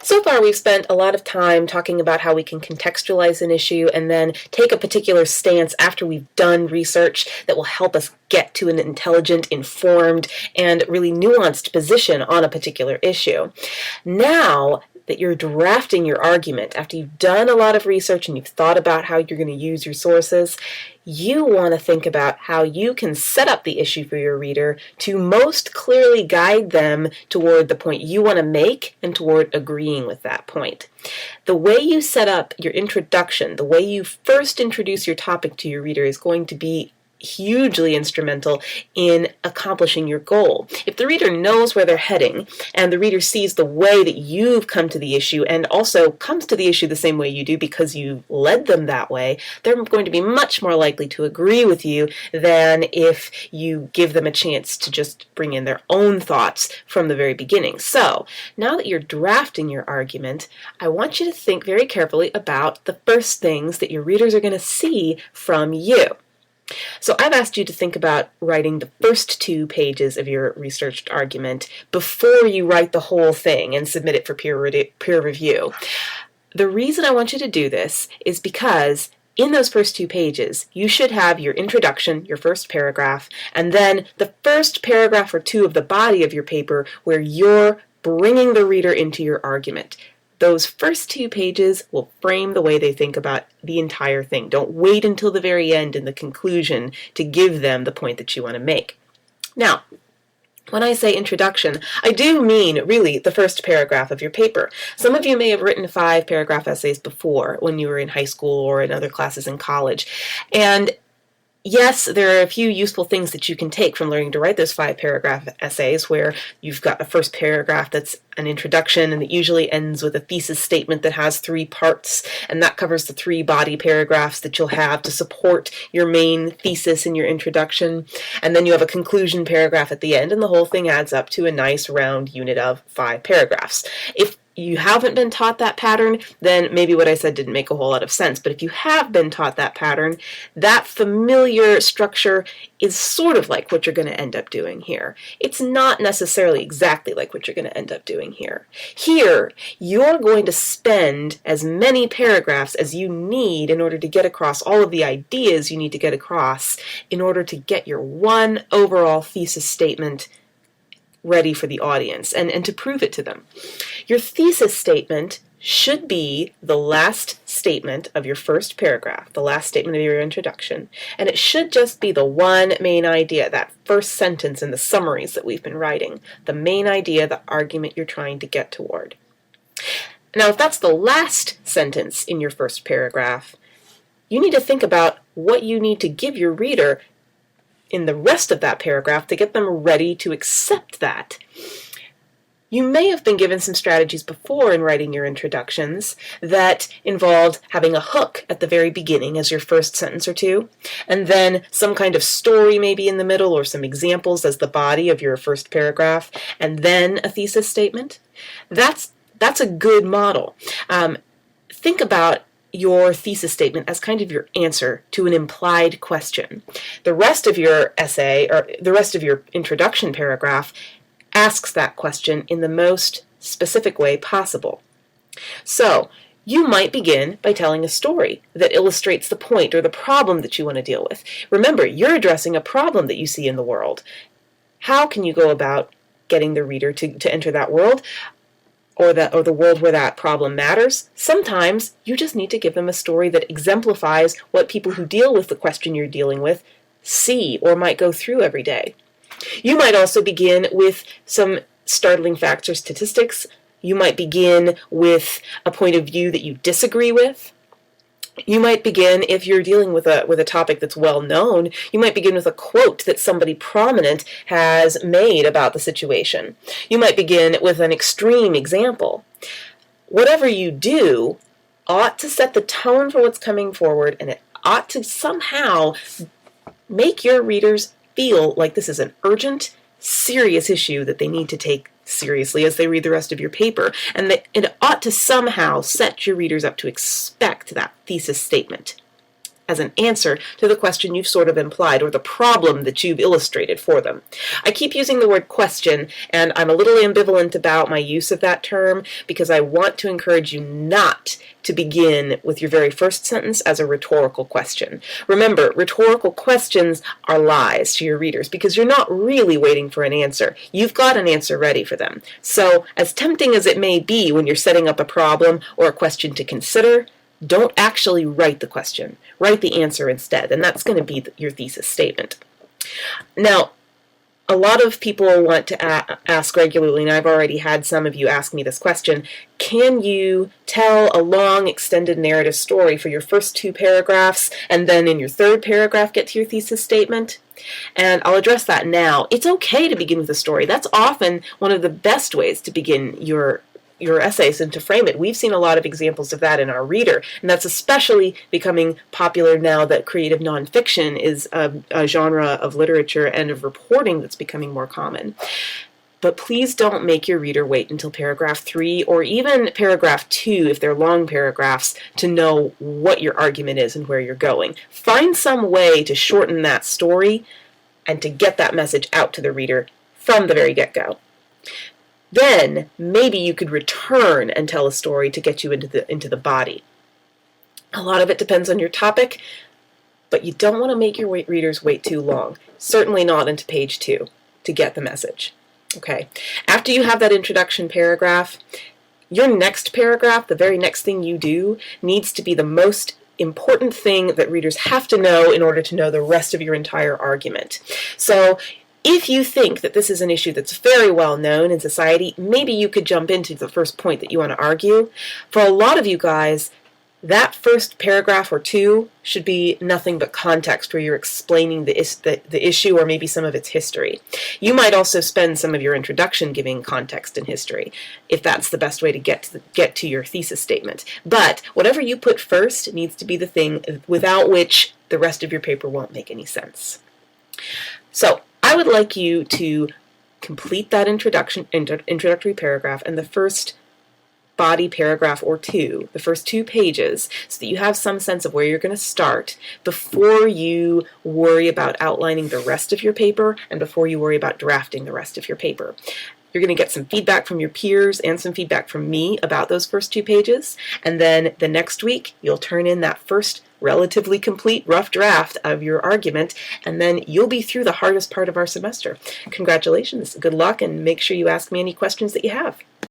So far, we've spent a lot of time talking about how we can contextualize an issue and then take a particular stance after we've done research that will help us get to an intelligent, informed, and really nuanced position on a particular issue. Now that you're drafting your argument, after you've done a lot of research and you've thought about how you're going to use your sources, you want to think about how you can set up the issue for your reader to most clearly guide them toward the point you want to make and toward agreeing with that point. The way you set up your introduction, the way you first introduce your topic to your reader is going to be hugely instrumental in accomplishing your goal. If the reader knows where they're heading and the reader sees the way that you've come to the issue and also comes to the issue the same way you do because you led them that way, they're going to be much more likely to agree with you than if you give them a chance to just bring in their own thoughts from the very beginning. So, now that you're drafting your argument, I want you to think very carefully about the first things that your readers are going to see from you. So I've asked you to think about writing the first 2 pages of your researched argument before you write the whole thing and submit it for peer review. The reason I want you to do this is because in those first 2 pages, you should have your introduction, your first paragraph, and then the first paragraph or 2 of the body of your paper where you're bringing the reader into your argument. Those first 2 pages will frame the way they think about the entire thing. Don't wait until the very end in the conclusion to give them the point that you want to make. Now, when I say introduction, I do mean really the first paragraph of your paper. Some of you may have written 5-paragraph essays before when you were in high school or in other classes in college. And yes, there are a few useful things that you can take from learning to write those 5-paragraph essays where you've got a first paragraph that's an introduction and it usually ends with a thesis statement that has 3 parts, and that covers the 3 body paragraphs that you'll have to support your main thesis in your introduction. And then you have a conclusion paragraph at the end, and the whole thing adds up to a nice round unit of 5 paragraphs. If you haven't been taught that pattern, then maybe what I said didn't make a whole lot of sense. But if you have been taught that pattern, that familiar structure is sort of like what you're going to end up doing here. It's not necessarily exactly like what you're going to end up doing here. Here, you're going to spend as many paragraphs as you need in order to get across all of the ideas you need to get across in order to get your one overall thesis statement ready for the audience and to prove it to them. Your thesis statement should be the last statement of your first paragraph, the last statement of your introduction, and it should just be the one main idea, that first sentence in the summaries that we've been writing, the main idea, the argument you're trying to get toward. Now, if that's the last sentence in your first paragraph, you need to think about what you need to give your reader in the rest of that paragraph to get them ready to accept that. You may have been given some strategies before in writing your introductions that involved having a hook at the very beginning as your first sentence or 2, and then some kind of story maybe in the middle or some examples as the body of your first paragraph, and then a thesis statement. That's a good model. Think about your thesis statement as kind of your answer to an implied question. The rest of your essay, or the rest of your introduction paragraph, asks that question in the most specific way possible. So, you might begin by telling a story that illustrates the point or the problem that you want to deal with. Remember, you're addressing a problem that you see in the world. How can you go about getting the reader to enter that world? Or the world where that problem matters? Sometimes you just need to give them a story that exemplifies what people who deal with the question you're dealing with see or might go through every day. You might also begin with some startling facts or statistics. You might begin with a point of view that you disagree with. You might begin, if you're dealing with a topic that's well known, you might begin with a quote that somebody prominent has made about the situation. You might begin with an extreme example. Whatever you do ought to set the tone for what's coming forward, and it ought to somehow make your readers feel like this is an urgent, serious issue that they need to take seriously as they read the rest of your paper, and that it ought to somehow set your readers up to expect that thesis statement as an answer to the question you've sort of implied or the problem that you've illustrated for them. I keep using the word question, and I'm a little ambivalent about my use of that term because I want to encourage you not to begin with your very first sentence as a rhetorical question. Remember, rhetorical questions are lies to your readers because you're not really waiting for an answer. You've got an answer ready for them. So, as tempting as it may be when you're setting up a problem or a question to consider, don't actually write the question. Write the answer instead, and that's going to be your thesis statement. Now, a lot of people want to ask regularly, and I've already had some of you ask me this question, can you tell a long extended narrative story for your first 2 paragraphs and then in your 3rd paragraph get to your thesis statement? And I'll address that now. It's okay to begin with a story. That's often one of the best ways to begin your essays and to frame it. We've seen a lot of examples of that in our reader, and that's especially becoming popular now that creative nonfiction is a genre of literature and of reporting that's becoming more common. But please don't make your reader wait until paragraph 3 or even paragraph 2, if they're long paragraphs, to know what your argument is and where you're going. Find some way to shorten that story and to get that message out to the reader from the very get-go. Then maybe you could return and tell a story to get you into the body. A lot of it depends on your topic, but you don't want to make your readers wait too long. Certainly not into page 2 to get the message. Okay. After you have that introduction paragraph, your next paragraph, the very next thing you do, needs to be the most important thing that readers have to know in order to know the rest of your entire argument. So, if you think that this is an issue that's very well known in society, maybe you could jump into the first point that you want to argue. For a lot of you guys, that first paragraph or 2 should be nothing but context where you're explaining the issue or maybe some of its history. You might also spend some of your introduction giving context and history, if that's the best way to get to your thesis statement. But whatever you put first needs to be the thing without which the rest of your paper won't make any sense. So, I would like you to complete that introductory paragraph and the first body paragraph or 2, the first 2 pages, so that you have some sense of where you're going to start before you worry about outlining the rest of your paper and before you worry about drafting the rest of your paper. You're going to get some feedback from your peers and some feedback from me about those first 2 pages, and then the next week you'll turn in that first relatively complete rough draft of your argument, and then you'll be through the hardest part of our semester. Congratulations, good luck, and make sure you ask me any questions that you have.